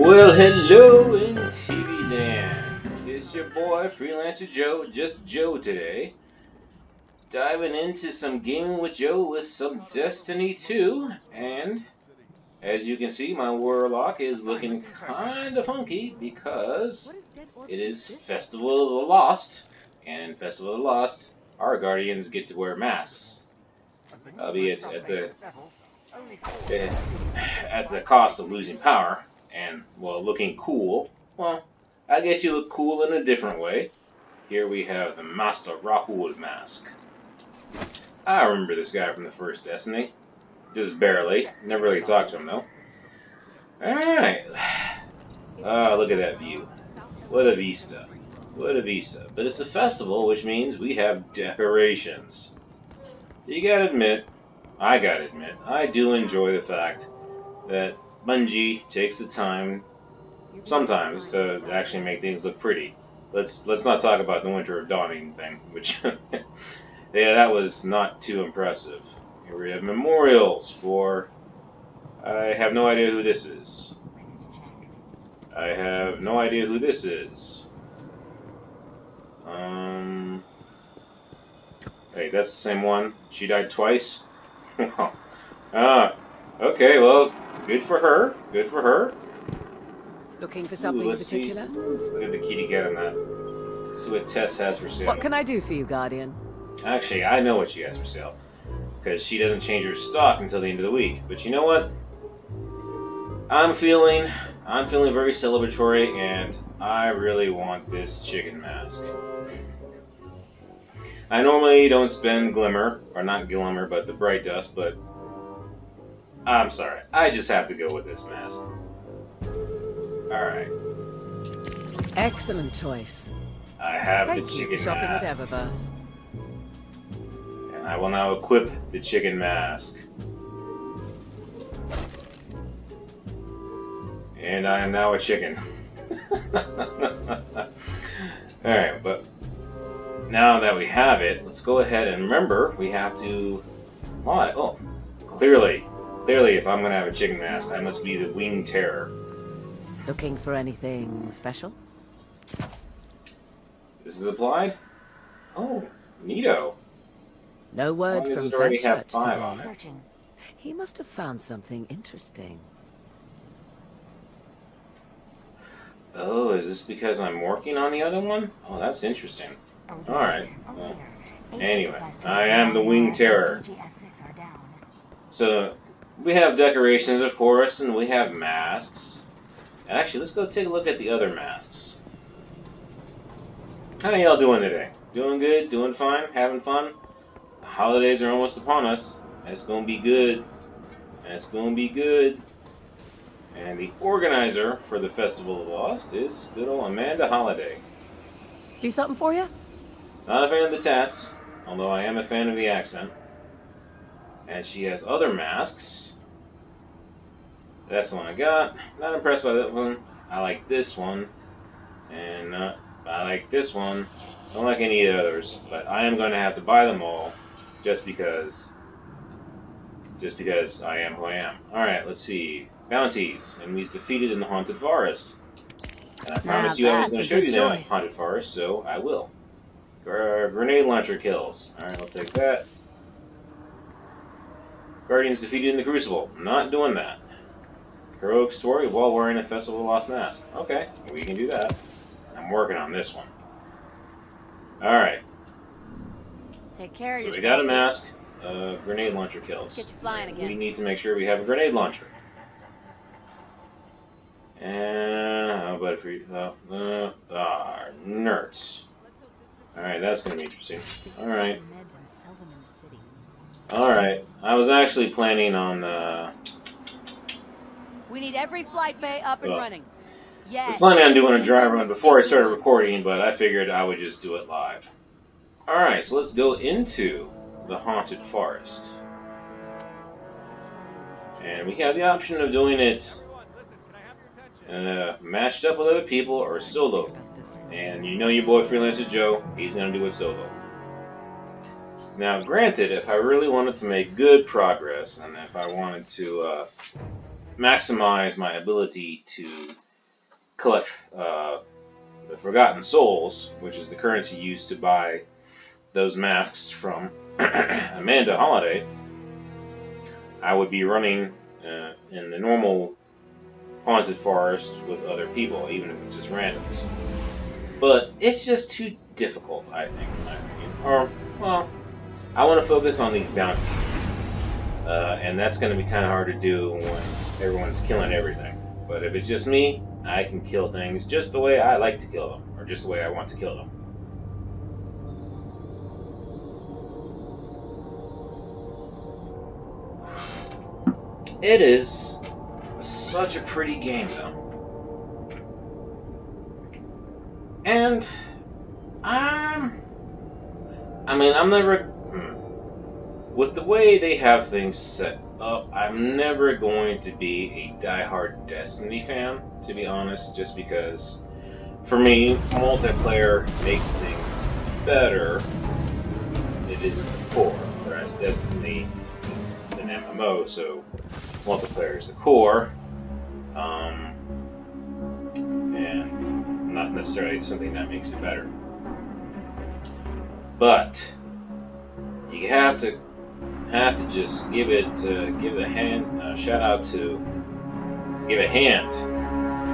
Well, hello in TV land. It's your boy, Freelancer Joe, just Joe today. Diving into some gaming with Joe with some Destiny 2. And as you can see, my Warlock is looking kind of funky because it is Festival of the Lost. And in Festival of the Lost, our Guardians get to wear masks, albeit eh, at the cost of losing power and, well, looking cool. Well, I guess you look cool in a different way. Here we have the Master Rahul mask. I remember this guy from the first Destiny. Just barely. Never really talked to him, though. Alright. Ah, look at that view. What a vista. What a vista. But it's a festival, which means we have decorations. You gotta admit, I do enjoy the fact that Bungie takes the time sometimes to actually make things look pretty. Let's not talk about the Winter of Dawning thing, which yeah, that was not too impressive. Here we have memorials for. I have no idea who this is. I have no idea who this is. Hey, that's the same one. She died twice. Okay. Well, good for her. Good for her. Looking for something in particular? Look at the kitty cat on that. Let's see what Tess has for sale. What can I do for you, Guardian? Actually, I know what she has for sale. Because she doesn't change her stock until the end of the week. But you know what? I'm feeling very celebratory, and I really want this chicken mask. I normally don't spend Glimmer, or not Glimmer, but the Bright Dust, but I'm sorry. I just have to go with this mask. Alright. Excellent choice. I have Thank the you chicken for shopping mask. at Eververse. And I will now equip the chicken mask. And I am now a chicken. Alright, but now that we have it, let's go ahead and remember we have to mod it. Oh, clearly, if I'm going to have a chicken mask, I must be the Winged Terror. Looking for anything special? This is applied? Oh, neato. No word As long as from it already have Fenchurch 5 today. on it. Searching. He must have found something interesting. Oh, is this because I'm working on the other one? Oh, that's interesting. Alright, well, anyway, I am the Winged Terror. So, we have decorations, of course, and we have masks. And actually, let's go take a look at the other masks. How y'all doing today? Doing good? Doing fine? Having fun? The holidays are almost upon us. It's gonna be good. It's gonna be good. And the organizer for the Festival of the Lost is good old Amanda Holiday. Do something for you? Not a fan of the tats, although I am a fan of the accent. And she has other masks. That's the one I got. Not impressed by that one. I like this one. And I like this one. Don't like any of the others. But I am going to have to buy them all just because I am who I am. Alright, let's see. Bounties. Enemies defeated in the Haunted Forest. And I promised you I was going to show you the Haunted Forest, so I will. Grenade launcher kills. Alright, I'll take that. Guardians defeated in the Crucible. Not doing that. Heroic story while wearing a Festival of the Lost mask. Okay, we can do that. I'm working on this one. Alright. Take care of So yourself. we got a mask. Grenade launcher kills. Get you flying again. We need to make sure we have a grenade launcher. And how about for you? Nerds. Alright, that's going to be interesting. Alright. Alright. I was actually planning on, We need every flight bay up and running. I Yes. was planning on doing a dry run before I started recording, but I figured I would just do it live. Alright, so let's go into the Haunted Forest. And we have the option of doing it matched up with other people or solo. And you know your boy Freelancer Joe, he's going to do it solo. Now, granted, if I really wanted to make good progress, and if I wanted to maximize my ability to collect the Forgotten Souls, which is the currency used to buy those masks from Amanda Holiday, I would be running in the normal haunted forest with other people, even if it's just randoms. But it's just too difficult, I think, in my opinion. Or, well, I want to focus on these bounties. And that's going to be kind of hard to do when everyone's killing everything. But if it's just me, I can kill things just the way I like to kill them, or just the way I want to kill them. It is such a pretty game, though. And I'm never, with the way they have things set up, I'm never going to be a diehard Destiny fan, to be honest, just because, for me, multiplayer makes things better. It isn't the core, whereas Destiny is an MMO, so multiplayer is the core, and not necessarily something that makes it better. But you have to just give a hand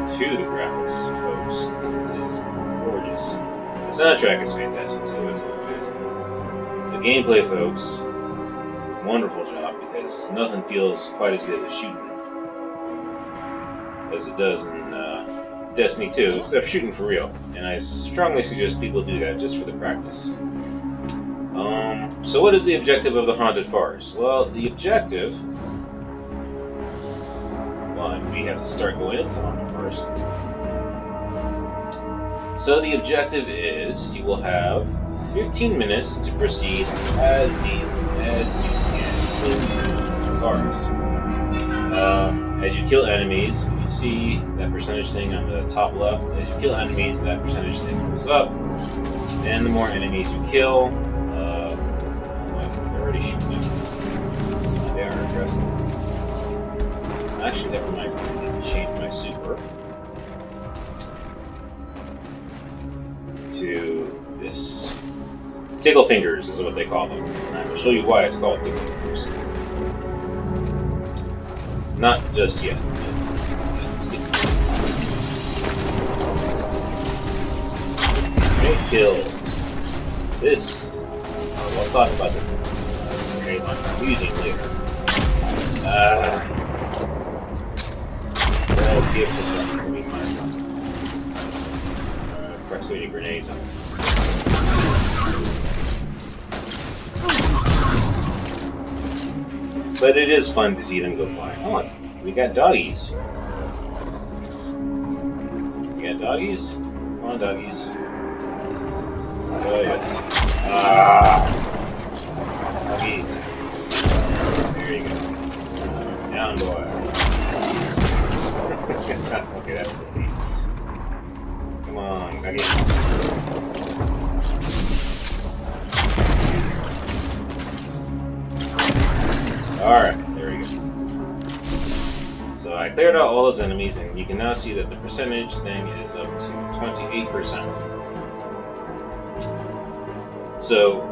to the graphics, folks, because it is gorgeous. The soundtrack is fantastic too, as always. The gameplay, folks, wonderful job, because nothing feels quite as good as shooting as it does in Destiny 2, except shooting for real. And I strongly suggest people do that just for the practice. So what is the objective of the Haunted Forest? Well, the objective... Well, we have to start going into the Haunted Forest. So the objective is you will have 15 minutes to proceed as deep as you can into the forest. As you kill enemies, if you see that percentage thing on the top left, as you kill enemies, that percentage thing goes up. And the more enemies you kill, they're already shooting them. They are aggressive. Actually, that reminds me, I need to change my super to this. Tickle Fingers is what they call them. And I will show you why it's called Tickle Fingers. Not just yet. Great kills. This, we'll talk about the great one music later. Well, give the proximity proximity grenades on this. But it is fun to see them go flying. Oh, we got doggies. We got doggies? Come on, doggies. Oh, yes. Doggies. There you go. Down, boy. Okay, that's the lead. Come on, doggies. Alright, there we go. So I cleared out all those enemies, and you can now see that the percentage thing is up to 28%. So,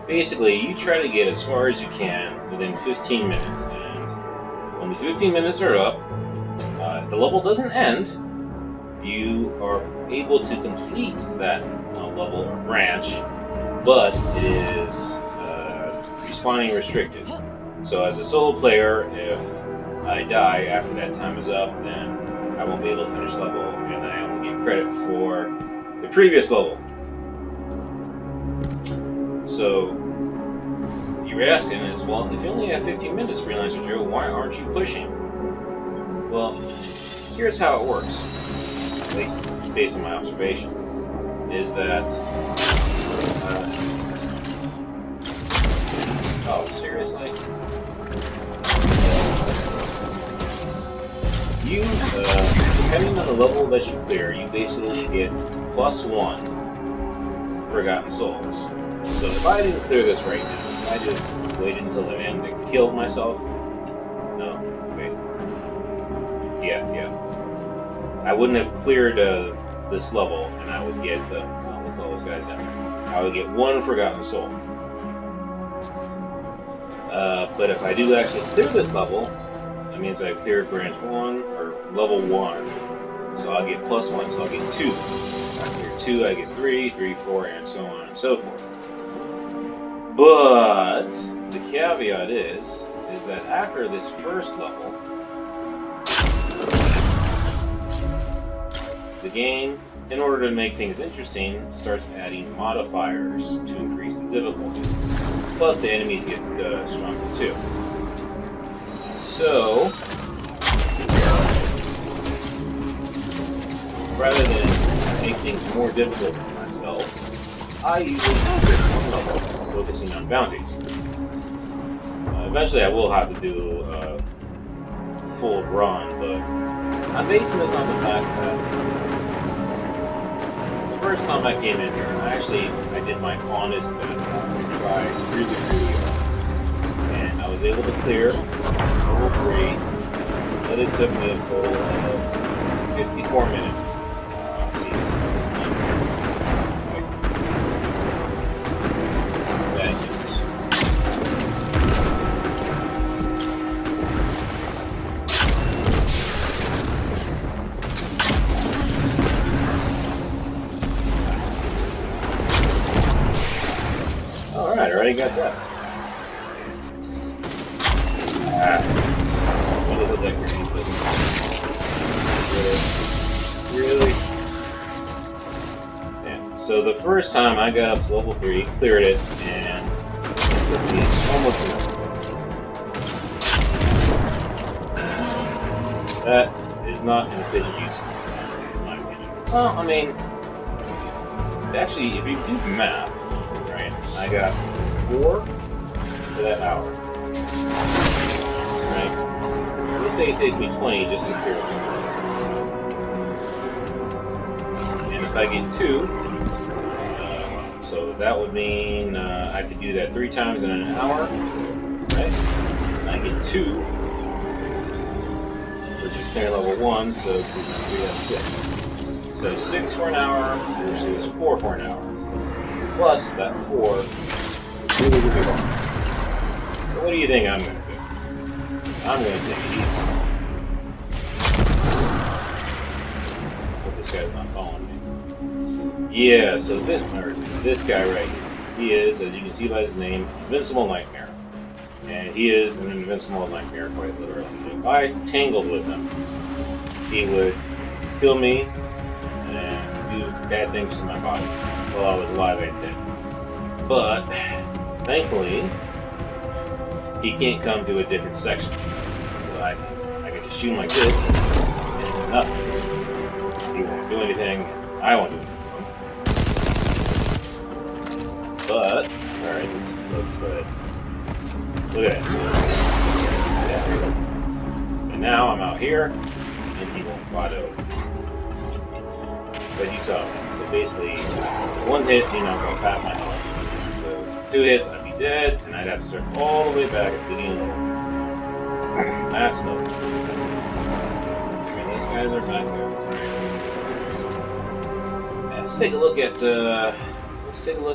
basically, you try to get as far as you can within 15 minutes, and when the 15 minutes are up, the level doesn't end. You are able to complete that level or branch, but it is respawning restricted. So as a solo player, if I die after that time is up, then I won't be able to finish level, and I only get credit for the previous level. So you're asking is, well, if you only have 15 minutes, Freelancer Joe, why aren't you pushing? Well, here's how it works, at least based on my observation, is that oh, seriously? You, depending on the level that you clear, you basically get +1 Forgotten Souls. So if I didn't clear this right now, if I just waited until the end and killed myself, no, wait. yeah. I wouldn't have cleared this level, and I would get look at all those guys down there. I would get one Forgotten Soul. But if I do actually clear this level, that means I cleared branch 1 or level 1. So I'll get +1, so I'll get 2. If I clear 2, I get 3, 3, 4, and so on and so forth. But the caveat is that after this first level, the game, in order to make things interesting, starts adding modifiers to increase the difficulty. Plus, the enemies get stronger too. So, rather than make things more difficult for myself, I usually focus one level, focusing on bounties. Eventually, I will have to do a full run, but I'm basing this on the fact that the first time I came in here, I did my honest best. I tried really hard, and I was able to clear level 3, but it took me a total of 54 minutes. See, this is I already got that. What is it that really? Yeah. So the first time I got up to level 3, cleared it, and it took me almost an hour. That is not an efficient use of time, in my opinion. Well, I mean, actually, if you do math, right, I got 4 for that hour. Right? Let's say it takes me 20 just to clear it. And if I get 2, so that would mean I could do that 3 times in an hour. Right? And I get 2, which is clear level 1, so 3 times 3, that's 6. So 6 for an hour versus 4 for an hour. Plus that 4. Really long. So what do you think I'm going to do? I'm going to take it easy. Hope this guy's not following me. Yeah, so this guy right here, he is, as you can see by his name, Invincible Nightmare. And he is an invincible nightmare, quite literally. If I tangled with him, he would kill me and do bad things to my body while I was alive and dead. But thankfully, he can't come to a different section. So I can just shoot him like this, and nothing. He won't do anything, I won't do anything. But, alright, let's go ahead. Look at that. And now I'm out here, and he won't fly over. But you saw that. So basically, 1 hit, you know, go pat my head. So 2 hits, I'd be dead, and I'd have to start all the way back at the beginning level. That's no. These guys are back there. Right. Let's take a look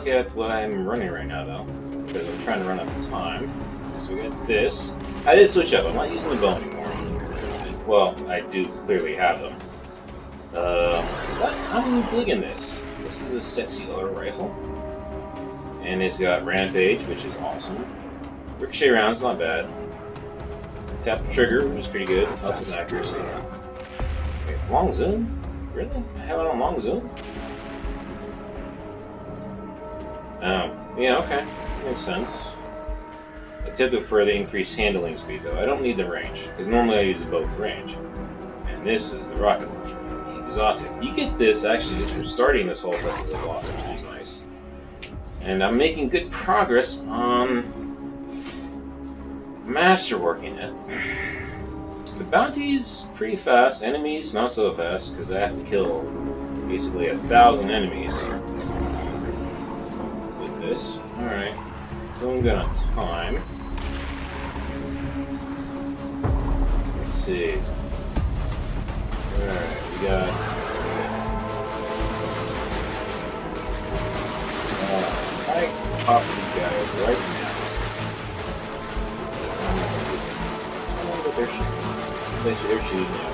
at what I'm running right now, though, because I'm trying to run out of time. So we got this. I did switch up. I'm not using the bow anymore. Well, I do clearly have them. But I'm digging this. This is a sexy auto rifle. And it's got Rampage, which is awesome. Ricochet rounds, not bad. Tap the trigger, which is pretty good. Helps with accuracy. Okay, long zoom? Really? I have it on long zoom? Yeah, okay. Makes sense. I typically prefer the increased handling speed, though. I don't need the range, because normally I use the bow for range. And this is the rocket launcher. Exotic. You get this actually just from starting this whole festival boss, which is nice. And I'm making good progress on masterworking it. The bounty's pretty fast. Enemies not so fast, because I have to kill basically 1,000 enemies with this. Alright. Doing good on time. Let's see. Alright, we got... I pop these guys right now. Oh, but they're shooting. They're shooting now.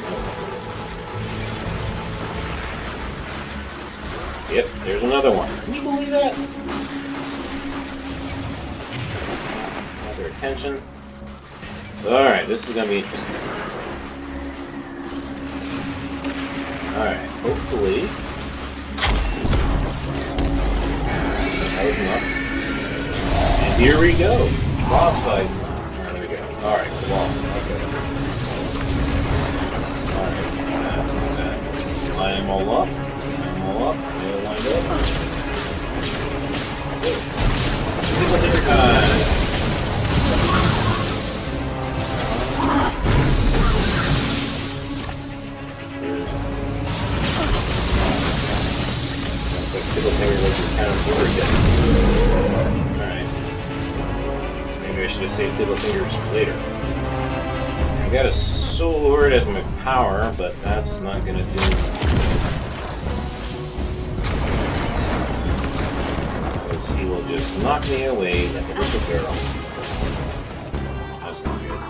Yep, there's another one. Can you believe that? Got their attention. Alright, this is gonna be interesting. Alright, hopefully. And here we go. Boss fight time. There we go. Alright, come on. Okay. Alright, line them all up. All up, they'll wind up. So, single hitter time. Looks like single finger wasn't kind of worried yet. Alright. Maybe I should have saved single fingers for later. I got a sword as my power, but that's not gonna do much. He will just knock me away like a little barrel. That's not good.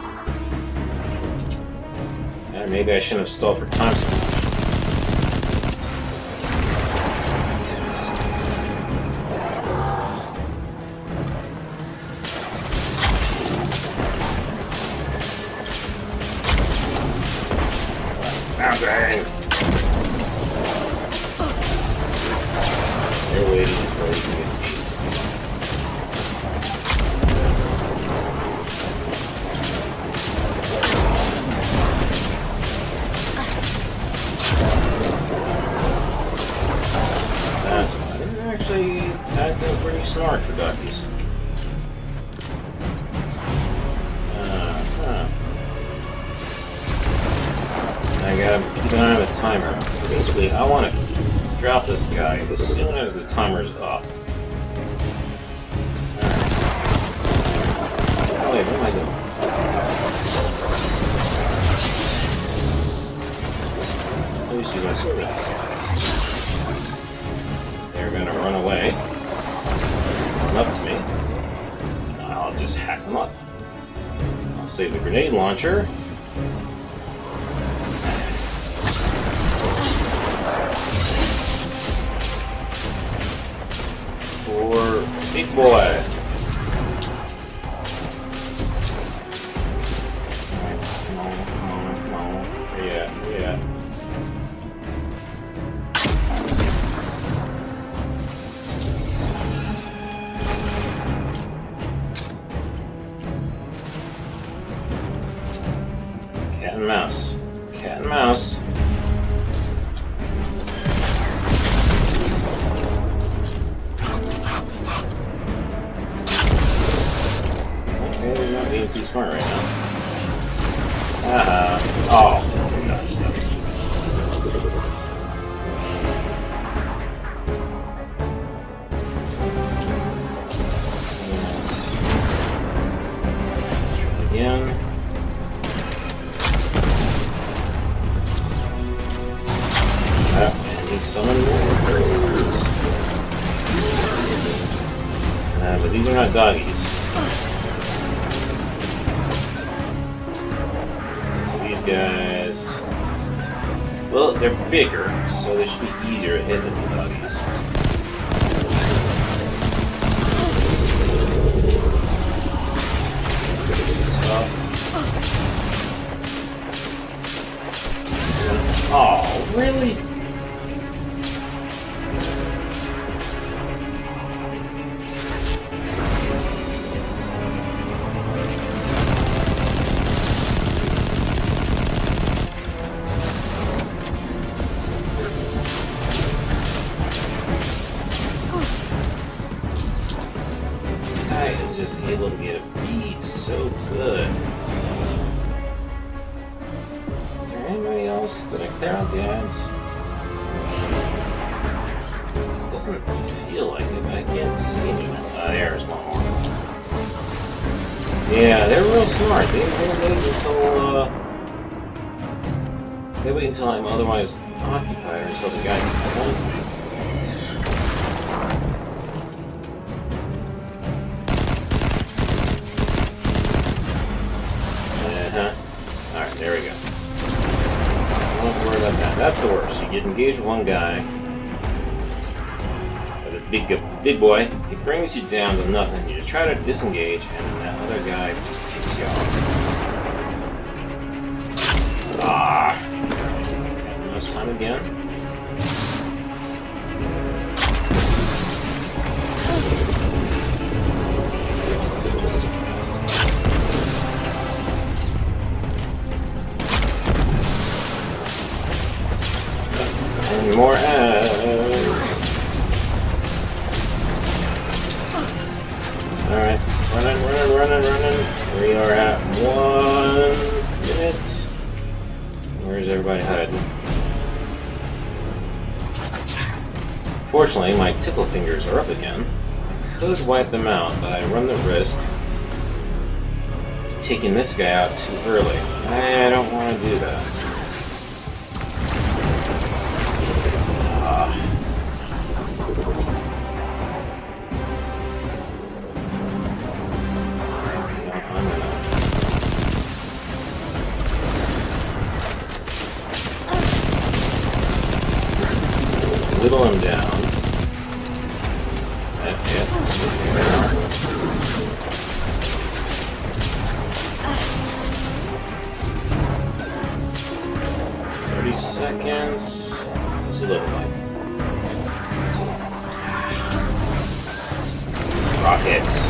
And maybe I shouldn't have stalled for time so much. Bang! They're waiting for you to get beat. That's fine. They're actually acting pretty smart for duckies. I gotta keep an eye on the timer. Basically, I want to drop this guy as soon as the timer's up. Alright. Oh wait, what am I doing? Let me see my sword with these guys. They're gonna run away. Run up to me. I'll just hack them up. I'll save the grenade launcher. For big boy. Come on. Yeah. Cat and mouse. Cat and mouse. Okay, they're not being too smart right now. Oh, nuts. Again. And he's summoned more. But these are not doggies. Guys, well, they're bigger, so they should be easier to hit than the doggies. Oh, really? Just able to get a beat so good. Is there anybody else that I clear out the ads? It doesn't feel like it, but I can't see anyone. There's one more. Yeah, they're real smart. They made this whole They wait until I'm otherwise occupied or until the guy can come home. Alright, there we go. Don't worry about that. That's the worst. You get engaged with one guy, with a big boy, he brings you down to nothing. You try to disengage, and that other guy just kicks you off. Ah! And this time again. And more ads. Alright, running. We are at 1 minute. Where's everybody hiding? Fortunately, my tickle fingers are up again. I could wipe them out, but I run the risk of taking this guy out too early. I don't want to do that. Whittle him down. That's it. 30 seconds. What's he look like? Rockets.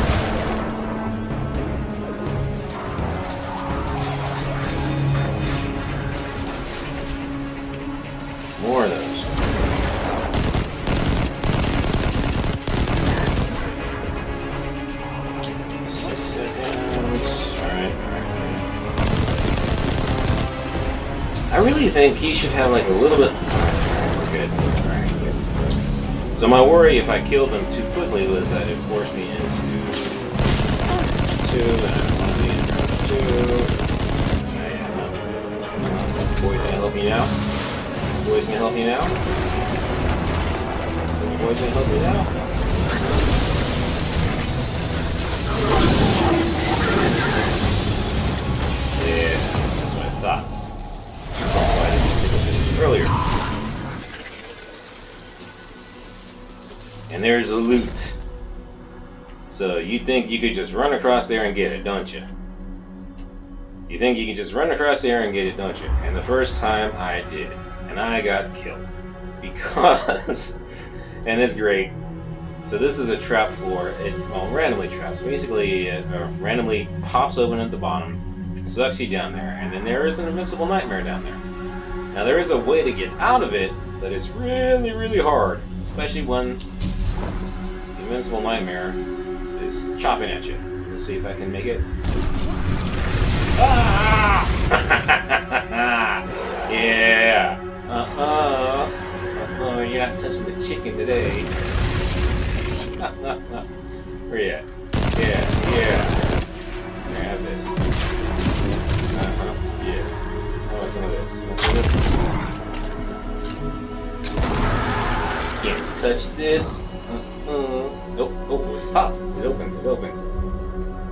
More of those. 6 seconds. Alright. I really think he should have like a little bit. Alright, we're good. Alright, good. So my worry if I killed him too quickly was that it forced me into 2, and I don't want to be in 2. Boys can help me now. Boys can help me now. Boys can help me now. Yeah, that's what I thought. That's why I didn't think of this earlier. And there's the loot. So you think you could just run across there and get it, don't you? You think you can just run across there and get it, don't you? And the first time I did, and I got killed. Because, and it's great. So this is a trap floor. It randomly traps. Basically, it randomly pops open at the bottom, sucks you down there, and then there is an invincible nightmare down there. Now there is a way to get out of it, but it's really, really hard, especially when the invincible nightmare is chopping at you. Let's see if I can make it. Ah! Yeah. Oh, you're not touching the chicken today. Where you at? Yeah. Here, have this. Yeah. I want some of this. Can't touch this. Nope. Oh, it popped. It opened.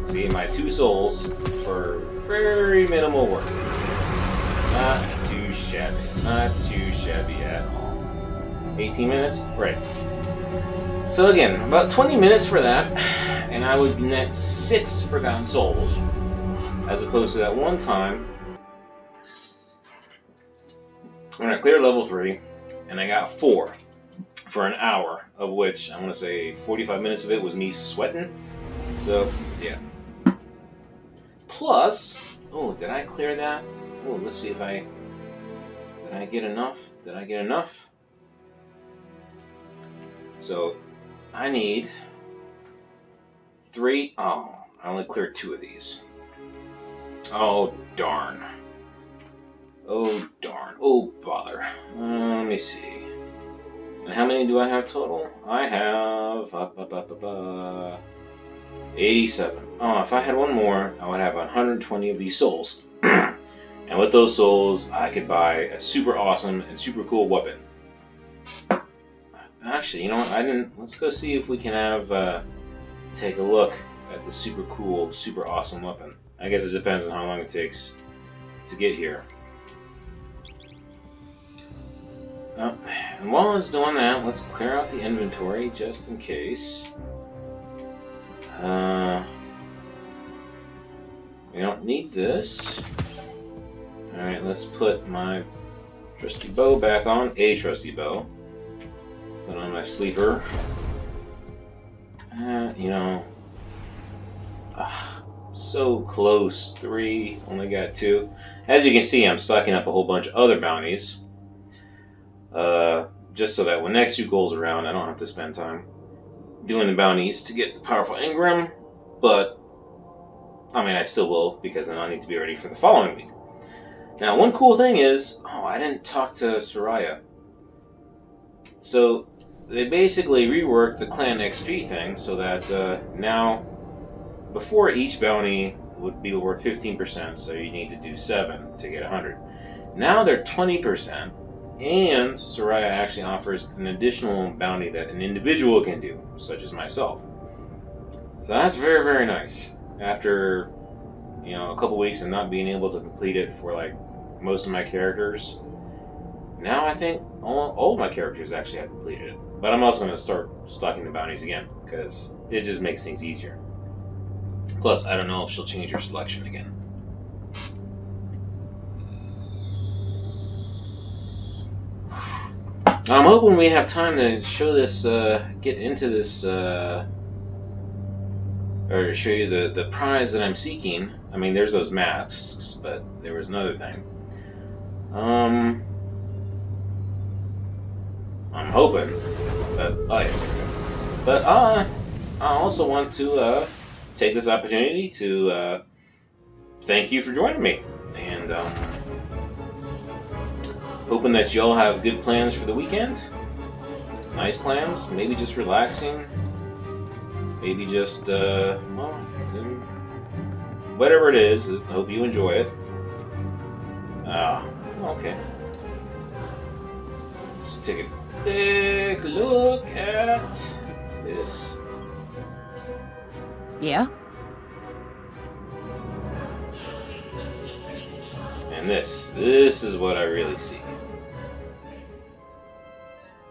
See, my 2 souls for very minimal work. Not too shabby at all. 18 minutes? Right. So again, about 20 minutes for that, and I would net 6 Forgotten Souls, as opposed to that one time when I cleared level 3, and I got 4 for an hour, of which I'm going to say 45 minutes of it was me sweating. So, yeah. Plus, oh, did I clear that? Oh, let's see if did I get enough? So, I need 3, oh, I only cleared 2 of these. Oh, darn. Oh, bother. Let me see. And how many do I have total? I have 87. Oh, if I had one more, I would have 120 of these souls. And And with those souls, I could buy a super awesome and super cool weapon. Actually, you know what? I didn't. Let's go see if we can have take a look at the super cool, super awesome weapon. I guess it depends on how long it takes to get here. And while I was doing that, let's clear out the inventory just in case. We don't need this. Alright, let's put my trusty bow back on. A trusty bow. Put on my sleeper. You know. So close. 3. Only got 2. As you can see, I'm stocking up a whole bunch of other bounties. Just so that when next week rolls around, I don't have to spend time doing the bounties to get the powerful engram. But, I mean, I still will, because then I'll need to be ready for the following week. Now, one cool thing is, I didn't talk to Soraya. So, they basically reworked the clan XP thing so that now, before each bounty would be worth 15%, so you need to do 7 to get 100. Now they're 20%, and Soraya actually offers an additional bounty that an individual can do, such as myself. So that's very, very nice. After, you know, a couple weeks of not being able to complete it for like most of my characters, now I think all of my characters actually have completed it. But I'm also going to start stocking the bounties again, because it just makes things easier. Plus, I don't know if she'll change her selection again. I'm hoping we have time to show this, get into this, or show you the prize that I'm seeking. I mean, there's those masks, but there was another thing. I'm hoping, but I also want to take this opportunity to thank you for joining me, and hoping that y'all have good plans for the weekend. Nice plans, maybe just relaxing, maybe just well, whatever it is. I hope you enjoy it. Okay. Let's take a quick look at this. Yeah? And this is what I really see.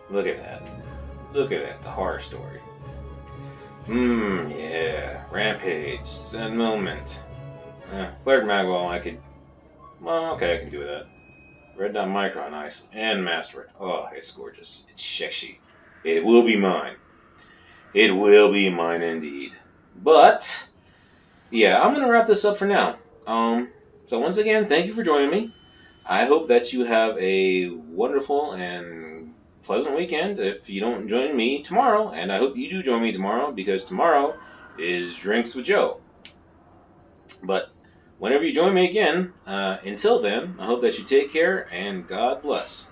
Look at that. Look at that, the horror story. Yeah. Rampage, Zen Moment. Flared Magwell, I can do that. Red Dot Micron, nice. And Master it. Oh, it's gorgeous. It's sexy. It will be mine. It will be mine indeed. But, yeah, I'm going to wrap this up for now. So once again, thank you for joining me. I hope that you have a wonderful and pleasant weekend if you don't join me tomorrow. And I hope you do join me tomorrow, because tomorrow is Drinks with Joe. But whenever you join me again, until then, I hope that you take care and God bless.